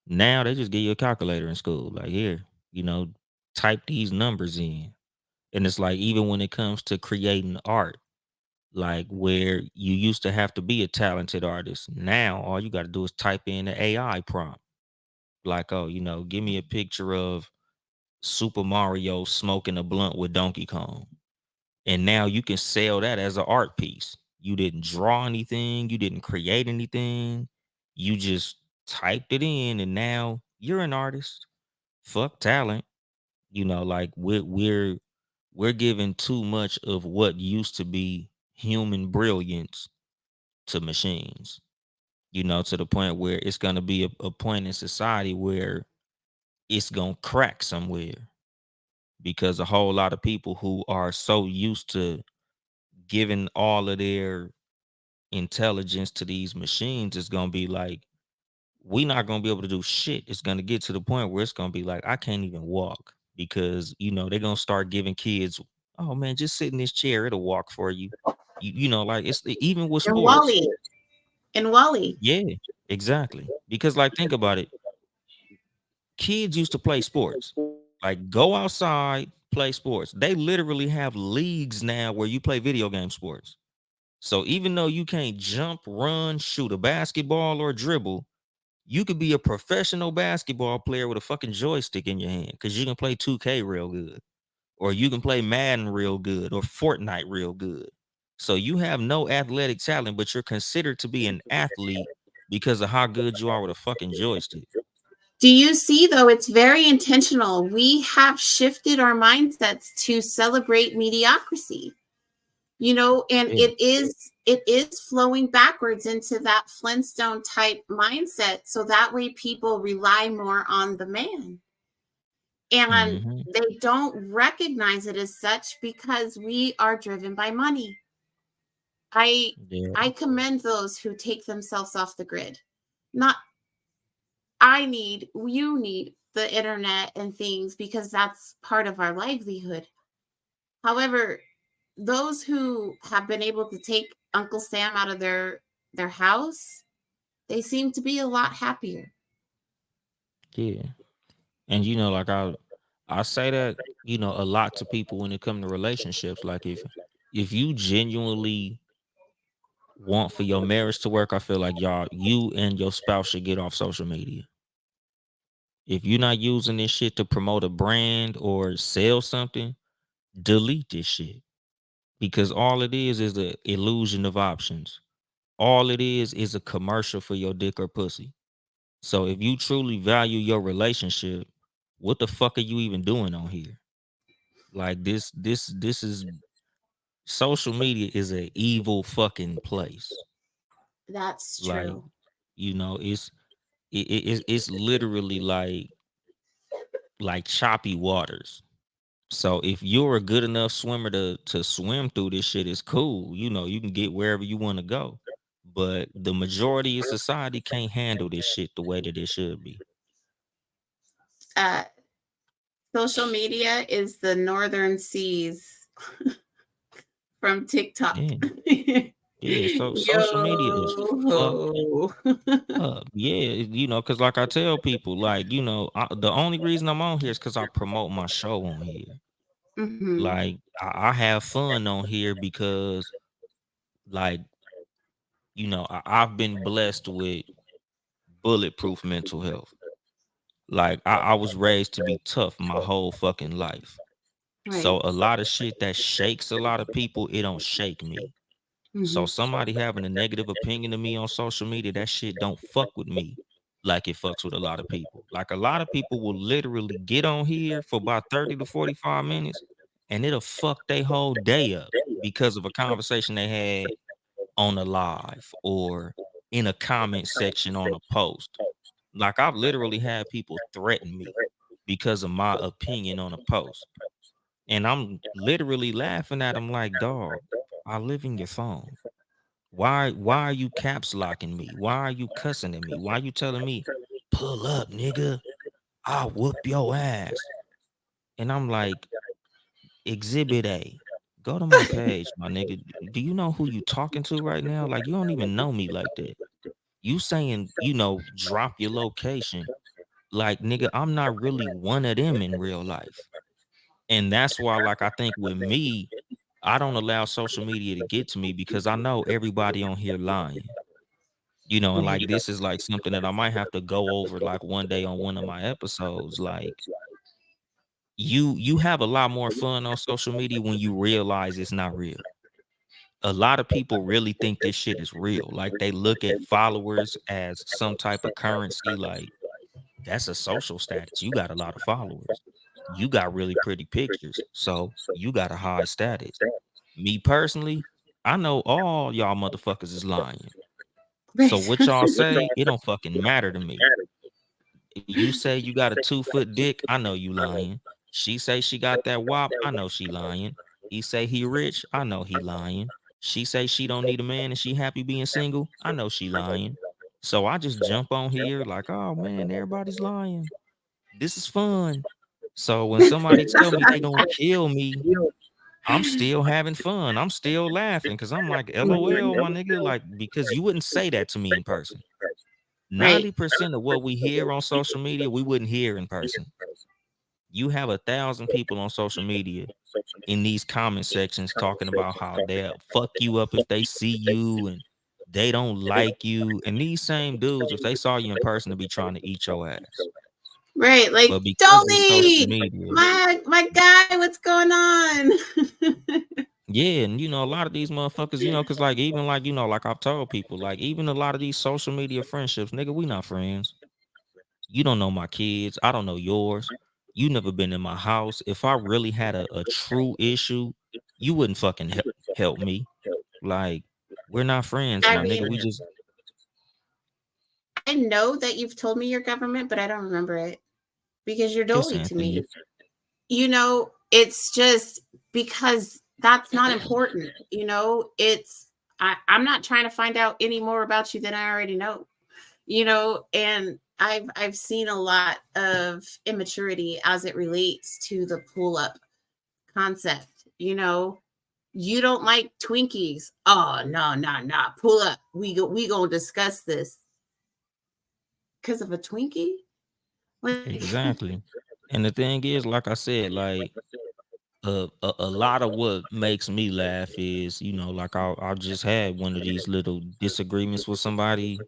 Now they just give you a calculator in school. Like here, you know, type these numbers in. And it's like even when it comes to creating art, like where you used to have to be a talented artist. Now all you got to do is type in the AI prompt. Like, oh, give me a picture of Super Mario smoking a blunt with Donkey Kong. And now you can sell that as an art piece. You didn't draw anything, you didn't create anything. You just typed it in and now you're an artist. Fuck talent. Like we're giving too much of what used to be human brilliance to machines. To the point where it's gonna be a point in society where it's gonna crack somewhere because a whole lot of people who are so used to giving all of their intelligence to these machines is gonna be like, we not gonna be able to do shit. It's gonna get to the point where it's gonna be like, I can't even walk because they're gonna start giving kids, oh man, just sit in this chair, it'll walk for you. Like it's even with And sports. Wally, and Wally, Yeah, exactly. Because like think about it, kids used to play sports. Like go outside, play sports. They literally have leagues now where you play video game sports. So even though you can't jump, run, shoot a basketball or dribble, you could be a professional basketball player with a fucking joystick in your hand because you can play 2K real good, or you can play Madden real good, or Fortnite real good. So you have no athletic talent, but you're considered to be an athlete because of how good you are with a fucking joystick. do you see though it's very intentional. We have shifted our mindsets to celebrate mediocrity. And Yeah. it is flowing backwards into that Flintstone type mindset so that way people rely more on the man and Hmm. they don't recognize it as such because we are driven by money. i Yeah. I commend those who take themselves off the grid. Not you need the internet and things because that's part of our livelihood. However, those who have been able to take Uncle Sam out of their house, they seem to be a lot happier. Yeah. And like I say that, a lot to people when it comes to relationships. Like if you genuinely want for your marriage to work, I feel like you and your spouse should get off social media. If you're not using this shit to promote a brand or sell something, delete this shit, because all it is the illusion of options. All it is a commercial for your dick or pussy. So if you truly value your relationship, what the fuck are you even doing on here? Like this is social media is a evil fucking place. That's Like, true. it's literally like choppy waters. So if you're a good enough swimmer to swim through this shit, it's cool. You can get wherever you want to go. But the majority of society can't handle this shit the way that it should be. Uh, Social media is the northern seas from TikTok. Yeah. Yeah. So social media is fucked Yo. up. Yeah. Cause like I tell people, like, the only reason I'm on here is because I promote my show on here. Hmm. Like I have fun on here because like, I've been blessed with bulletproof mental health. Like I was raised to be tough my whole fucking life. So Right. a lot of shit that shakes a lot of people, it don't shake me. So Hmm. somebody having a negative opinion of me on social media, that shit don't fuck with me like it fucks with a lot of people. Like a lot of people will literally get on here for about 30 to 45 minutes and it'll fuck their whole day up because of a conversation they had on a live or in a comment section on a post. Like I've literally had people threaten me because of my opinion on a post. And I'm literally laughing at them like, dog, I live in your phone. Why are you caps locking me? Why are you cussing at me? Why are you telling me, pull up, nigga? I'll whoop your ass. And I'm like, exhibit A. Go to my page, my nigga. Do you know who you talking to right now? Like you don't even know me like that. You saying, drop your location. Like, nigga, I'm not really one of them in real life. And that's why, like, I think with me, I don't allow social media to get to me because I know everybody on here lying. And Right. like this is like something that I might have to go over like one day on one of my episodes. Like you have a lot more fun on social media when you realize it's not real. A lot of people really think this shit is real. Like they look at followers as some type of currency. Like that's a social status. You got a lot of followers. You got really pretty pictures. So you got a high status. Me personally, I know all y'all motherfuckers is lying. So Right. what y'all say, it don't fucking matter to me. You say you got a 2 foot dick, I know you lying. She say she got that wop, I know she lying. He say he rich, I know he lying. She say she don't need a man and she happy being single, I know she lying. So I just jump on here like, oh man, everybody's lying. This is fun. So when somebody tell me they gonna kill me, I'm still having fun. I'm still laughing because I'm like, LOL, my nigga, like because you wouldn't say that to me in person. Right. 90% of what we hear on social media, we wouldn't hear in person. You have 1,000 people on social media in these comment sections talking about how they'll fuck you up if they see you and they don't like you. And these same dudes, if they saw you in person, to be trying to eat your ass. Right. Like, But because of social Dolly, media, my guy, what's going on? yeah, and a lot of these motherfuckers, because like even like like I've told people, like even a lot of these social media friendships, nigga, we not friends. You don't know my kids. I don't know yours. You never been in my house. If I really had a true issue, you wouldn't fucking help me. Like, we're not friends, I my nigga. mean, We just I know that you've told me your government, but I don't remember it because you're it's Dolly to Anthony. me. It's just because that's not important. I'm not trying to find out any more about you than I already know. And I've seen a lot of immaturity as it relates to the pull up concept. You don't like Twinkies. Oh no, no, no. Pull up. We gonna discuss this because of a Twinkie. Like, Exactly. And the thing is, like I said, like a lot of what makes me laugh is, like I just had one of these little disagreements with somebody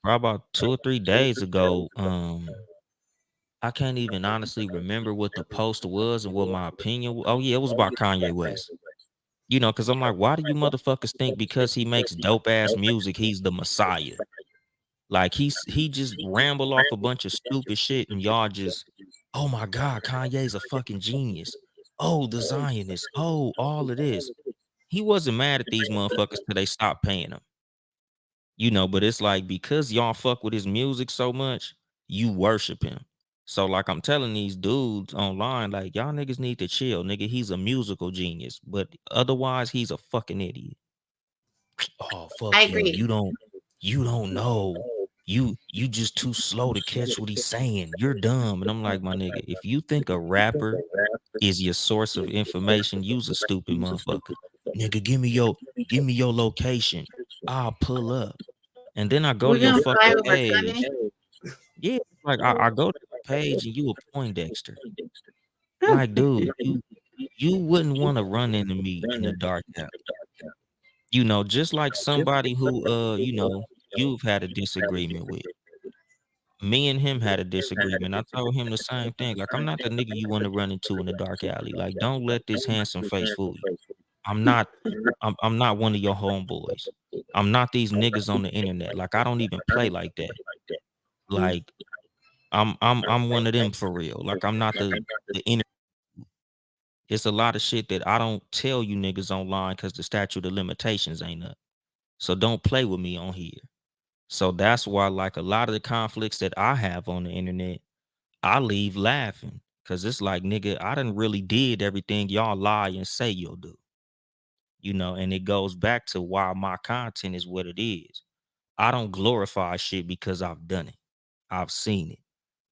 probably about 2 or 3 days ago. I can't even honestly remember what the post was and what my opinion oh, yeah, it was about Kanye West. You know, because 'cause I'm like, "Why do you motherfuckers think because he makes dope ass music, he's the messiah?" Like, he just ramble off a bunch of stupid shit, and y'all just, "Oh my god, Kanye's a fucking genius. Oh, the Zionist. Oh, all of this." He wasn't mad at these motherfuckers till they stopped paying him. You know, but it's like because y'all fuck with his music so much, you worship him. So like I'm telling these dudes online, like y'all niggas need to chill, nigga. He's a musical genius, but otherwise he's a fucking idiot. Oh I fuck you. agree. You don't know. You just too slow to catch what he's saying. You're dumb. And I'm like, my nigga, if you think a rapper is your source of information, use a stupid motherfucker. Nigga, give me your location. I'll pull up. And then I go to We're your gonna fly fucking over Kanye. page. Yeah, like I go to your page and you a Poindexter. Oh, Like, dude, you wouldn't want to run into me in the dark alley. You know, just like somebody who you've had a disagreement with. Me and him had a disagreement. I told him the same thing. Like, I'm not the nigga you want to run into in the dark alley. Like, don't let this handsome face fool you. I'm not I'm not one of your homeboys. I'm not these niggas on the internet. Like, I don't even play like that. Like, I'm one of them for real. Like, I'm not the inner. It's a lot of shit that I don't tell you niggas online because the statute of limitations ain't up. So don't play with me on here. So that's why, like, a lot of the conflicts that I have on the internet, I leave laughing. Cause it's like, nigga, I done really did everything y'all lie and say you'll do. You know, and it goes back to why my content is what it is. I don't glorify shit because I've done it. I've seen it.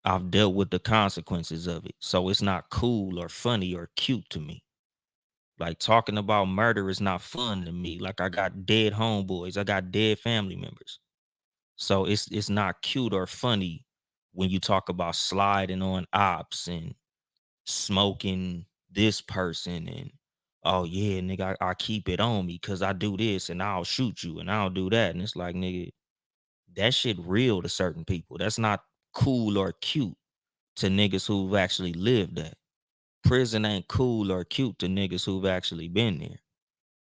I've dealt with the consequences of it. So it's not cool or funny or cute to me. Like talking about murder is not fun to me. Like I got dead homeboys, I got dead family members. So it's not cute or funny when you talk about sliding on ops and smoking this person and oh yeah, nigga, I keep it on me because I do this and I'll shoot you and I'll do that. And it's like, nigga, that shit real to certain people. That's not cool or cute to niggas who've actually lived that. Prison ain't cool or cute to niggas who've actually been there.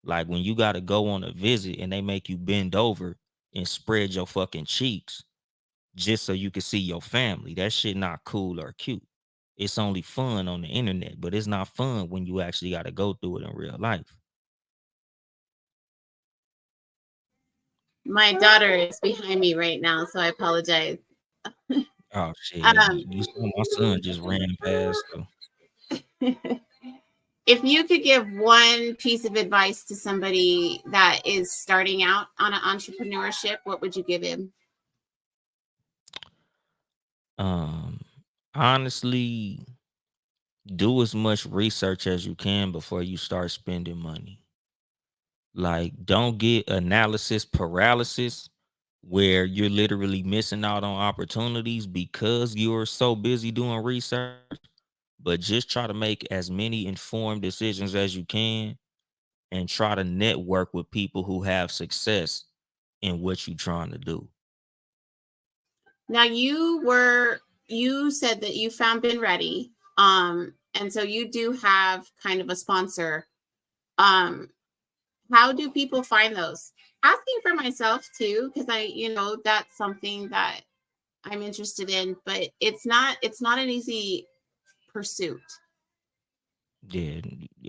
Like when you gotta go on a visit and they make you bend over and spread your fucking cheeks just so you can see your family. That shit not cool or cute. It's only fun on the internet, but it's not fun when you actually gotta go through it in real life. my daughter is behind me right now, so I apologize. Oh shit. Um, You saw my son just ran past too. if you could give one piece of advice to somebody that is starting out on an entrepreneurship, what would you give him? Um honestly, do as much research as you can before you start spending money. Like, don't get analysis paralysis where you're literally missing out on opportunities because you're so busy doing research, but just try to make as many informed decisions as you can and try to network with people who have success in what you're trying to do. Now you said that you found Been Ready. And so you do have kind of a sponsor. Um, how do people find those? Asking for myself too, because that's something that I'm interested in, but it's not an easy pursuit. Yeah.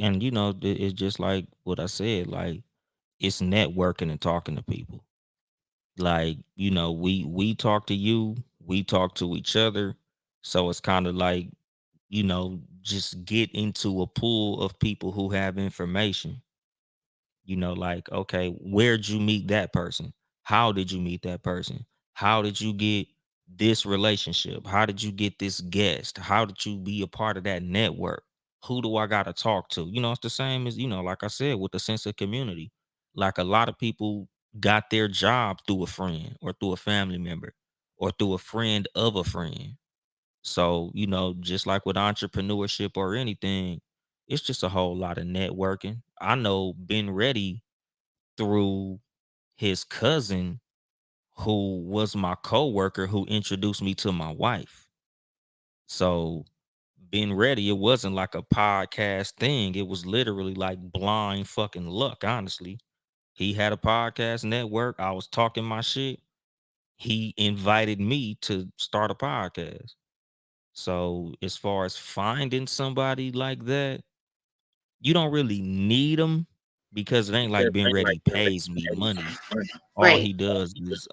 And it's just like what I said, like it's networking and talking to people. Like, we talk to you, we talk to each other. So it's kind of like, just get into a pool of people who have information. Like, okay, where'd you meet that person? How did you meet that person? How did you get this relationship? How did you get this guest? How did you be a part of that network? Who do I got to talk to? It's the same as, like I said, with the sense of community. Like a lot of people got their job through a friend or through a family member or through a friend of a friend. So, just like with entrepreneurship or anything, it's just a whole lot of networking. I know been ready through his cousin who was my coworker who introduced me to my wife. So being ready, it wasn't like a podcast thing. It was literally like blind fucking luck, honestly. He had a podcast network. I was talking my shit. He invited me to start a podcast. So as far as finding somebody like that, you don't really need them because it ain't like being ready pays me money. All Right. he does is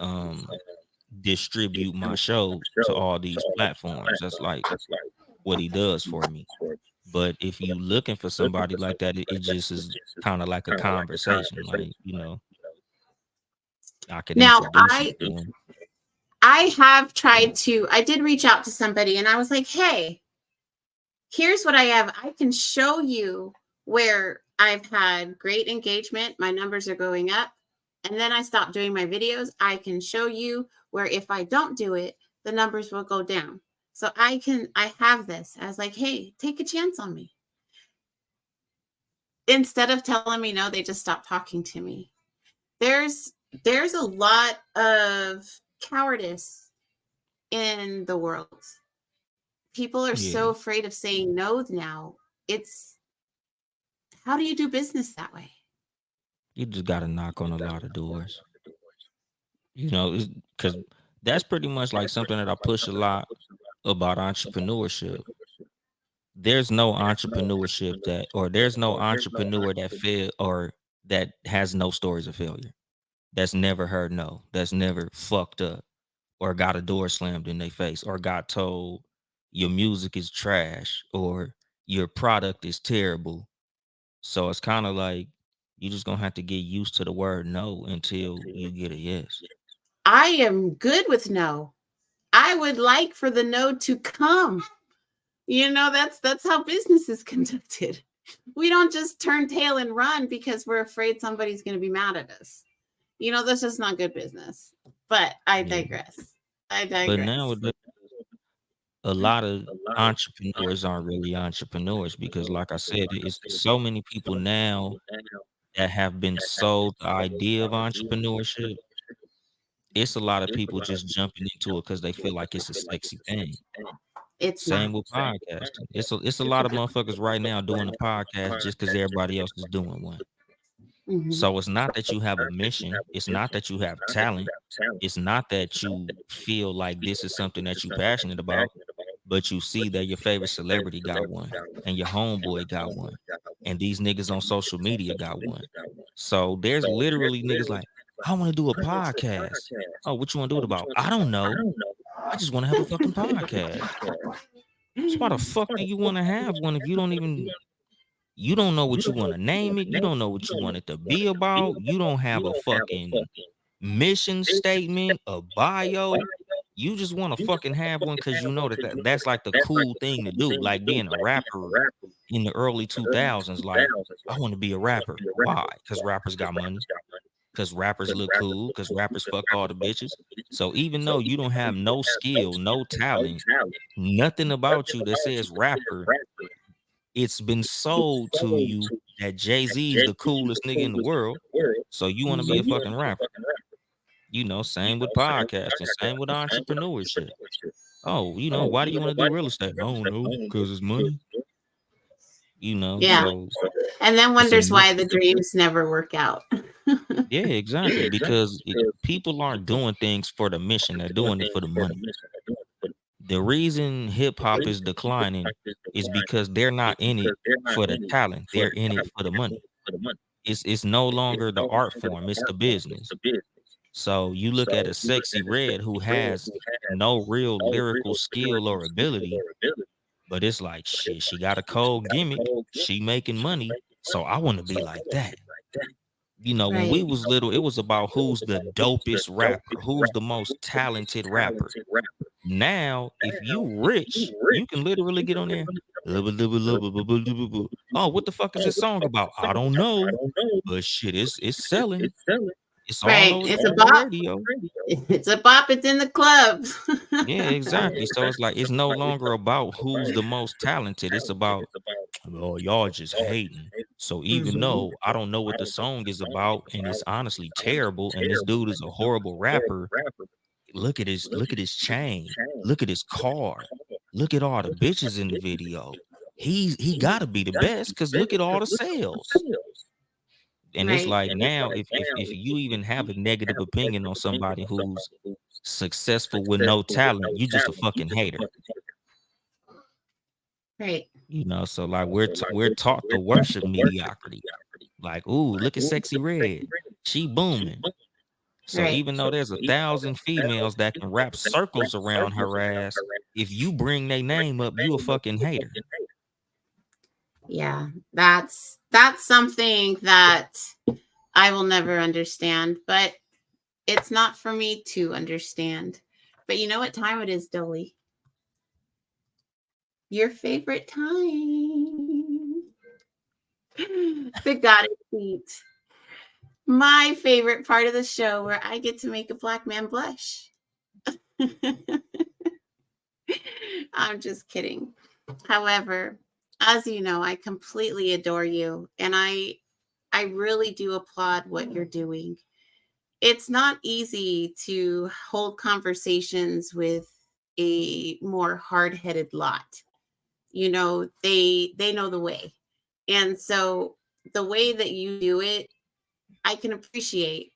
distribute my show to all these platforms. That's like what he does for me. But if you looking for somebody like that, it just is kind of like a conversation. Like, I could Now, introduce you to him. I have tried to, I did reach out to somebody and I was like, hey, here's what I have. I can show you where I've had great engagement. My numbers are going up. And then I stopped doing my videos. I can show you where if I don't do it, the numbers will go down. So I have this. I was like, hey, take a chance on me. Instead of telling me no, they just stopped talking to me. There's a lot of cowardice in the world. People are Yeah. so afraid of saying no now. It's, how do you do business that way? You just got to knock on a lot of doors, because that's pretty much like something that I push a lot about entrepreneurship. There's no entrepreneurship there's no entrepreneur that fail or that has no stories of failure. That's never heard no. That's never fucked up or got a door slammed in their face or got told your music is trash or your product is terrible. So it's kind of like you just gonna have to get used to the word no until you get a yes. I am good with no. I would like for the no to come. That's how business is conducted. We don't just turn tail and run because we're afraid somebody's going to be mad at us. That's just not good business. But I Yeah. digress. I But digress. nowadays, a lot of entrepreneurs aren't really entrepreneurs because, like I said, it's so many people now that have been sold the idea of entrepreneurship. It's a lot of people just jumping into it because they feel like it's a sexy thing. It's Same not. with podcasting. It's a lot of motherfuckers right now doing a podcast just because everybody else is doing one. Mhm. So it's not that you have a mission. It's not that you have talent. It's not that you feel like this is something that you passionate about, but you see that your favorite celebrity got one and your homeboy got one. And these niggas on social media got one. So there's literally niggas like, I want to do a podcast. Oh, what you want to do it about? I don't know. I just want to have a fucking podcast. So why the fuck do you want to have one if you don't know what you want to name it? You don't know what you want it to be about. You don't have a fucking mission statement, a bio. You just want to fucking have one because you know that's like the cool thing to do. Like being a rapper in the early 2000s. Like, I want to be a rapper. Why? Because rappers got money. Because rappers look cool. Because rappers fuck all the bitches. So even though you don't have no skill, no talent, nothing about you that says rapper, it's been sold to you that Jay-Z is the coolest nigga in the world. So you want to be a fucking rapper. Same with podcasting, same with entrepreneurship. Oh, why do you want to do real estate? I don't know, because it's money. Yeah. So And then it's a wonders why the dreams never work out. yeah, exactly. Because people aren't doing things for the mission; they're doing it for the money. The reason hip hop is declining is because they're not in it for the talent; they're in it for the money. It's no longer the art form; it's the business. So you look at a Sexy Red who has no real lyrical skill or ability, but it's like shit. She got a cold gimmick. She making money, so I want to be like that. When we Right. was little, it was about who's the dopest rapper, who's the most talented rapper. Now, if you rich, you can literally get on there. "Lubba, lubba, lubba, lubba, lubba, lubba." Oh, what the fuck is this song about? I don't know, but shit, it's selling. It's all Right. over It's a the bop. radio. It's a bop. It's in the club. Yeah, exactly. So it's like it's no longer about who's the most talented. It's about, oh, y'all just hating. So even Mhm. though I don't know what the song is about and it's honestly terrible and this dude is a horrible rapper, look at his chain. Look at his car. look at all the bitches in the video. He gotta be the best because look at all the sales. And it's Right. like now, if you even have a negative opinion on somebody who's successful with no talent, you just a fucking hater. Right. So like we're taught to worship mediocrity. Like, ooh, look at Sexy Red. She booming. So Right. even though there's 1,000 females that can wrap circles around her ass, if you bring their name up, you a fucking hater. Yeah. That's something that I will never understand, but it's not for me to understand. But you know what time it is, Dolly? Your favorite time. The goddess seat. My favorite part of the show where I get to make a black man blush. I'm just kidding. However, as you know, I completely adore you, and I really do applaud what you're doing. It's not easy to hold conversations with a more hard-headed lot. They know the way. And so the way that you do it, I can appreciate.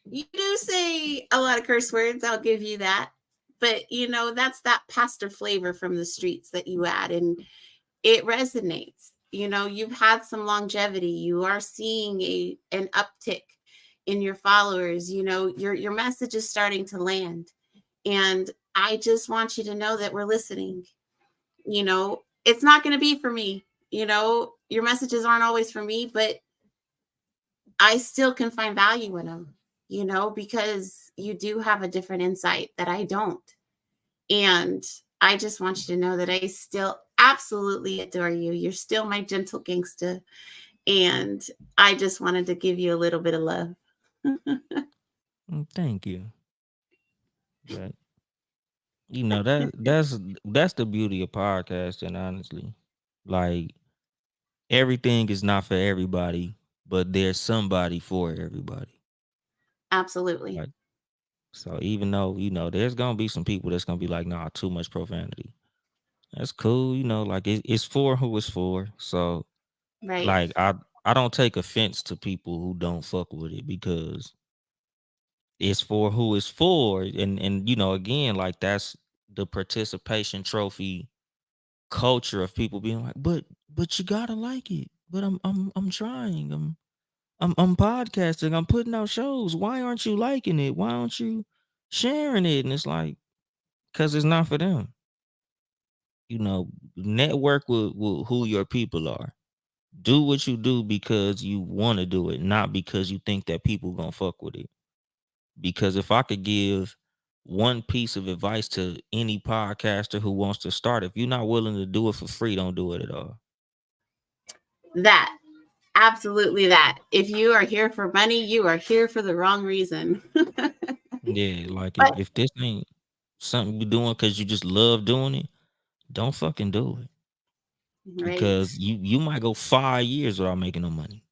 You do say a lot of curse words, I'll give you that. But that's that pastor flavor from the streets that you add, and it resonates. You've had some longevity. You are seeing an uptick in your followers. Your message is starting to land. And I just want you to know that we're listening. It's not going to be for me. Your messages aren't always for me, but I still can find value in them, because you do have a different insight that I don't. And I just want you to know that I still absolutely adore you. You're still my gentle gangsta. And I just wanted to give you a little bit of love. Thank you. But that's the beauty of podcasting, honestly. Like everything is not for everybody, but there's somebody for everybody. Absolutely. Like so even though, there's gonna be some people that's gonna be like, nah, too much profanity. That's cool, like it's for who it's for. So Right. like I don't take offense to people who don't fuck with it because it's for who it's for. And again, like that's the participation trophy culture of people being like, but you gotta like it. But I'm trying. I'm podcasting. I'm putting out shows. Why aren't you liking it? Why aren't you sharing it? And it's like, because it's not for them. Network with who your people are. Do what you do because you want to do it, not because you think that people gonna fuck with it. Because if I could give one piece of advice to any podcaster who wants to start, if you're not willing to do it for free, don't do it at all. That. Absolutely that. If you are here for money, you are here for the wrong reason. Yeah, like if, But if this ain't something you're doing because you just love doing it, don't fucking do it. right. Because you might go 5 years without making no money.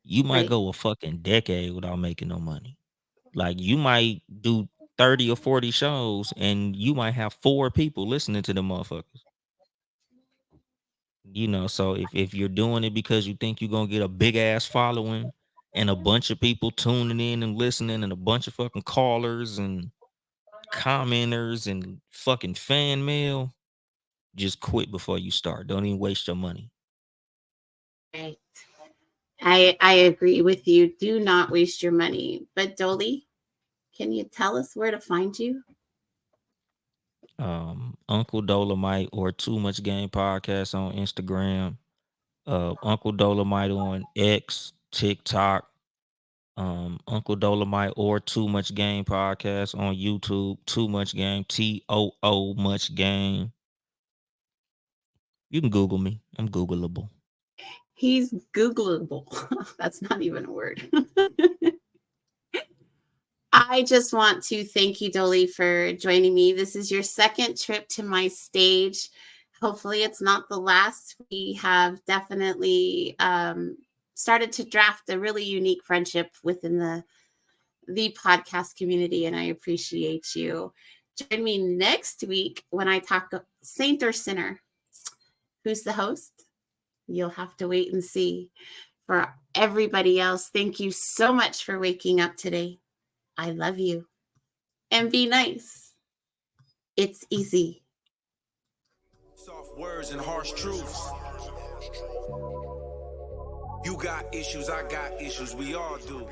You might Right. go a fucking decade without making no money. Like you might do 30 or 40 shows and you might have 4 people listening to the motherfuckers. So if you're doing it because you think you're gonna get a big ass following and a bunch of people tuning in and listening and a bunch of fucking callers and commenters and fucking fan mail, just quit before you start. Don't even waste your money. Right. I agree with you. Do not waste your money. But Dolly, can you tell us where to find you? Uncle Dolemite or Too Much Game Podcast on Instagram. Uncle Dolemite on X, TikTok. Uncle Dolemite or Too Much Game Podcast on YouTube. Too Much Game, TOO Much Game. You can Google me. I'm Googleable. He's Googleable. That's not even a word. I just want to thank you, Dolly, for joining me. This is your second trip to my stage. Hopefully, it's not the last. We have definitely started to draft a really unique friendship within the podcast community, and I appreciate you. Join me next week when I talk saint or sinner? Who's the host? You'll have to wait and see. For everybody else, thank you so much for waking up today. I love you. And be nice. It's easy. Soft words and harsh truths. You got issues, I got issues, we all do.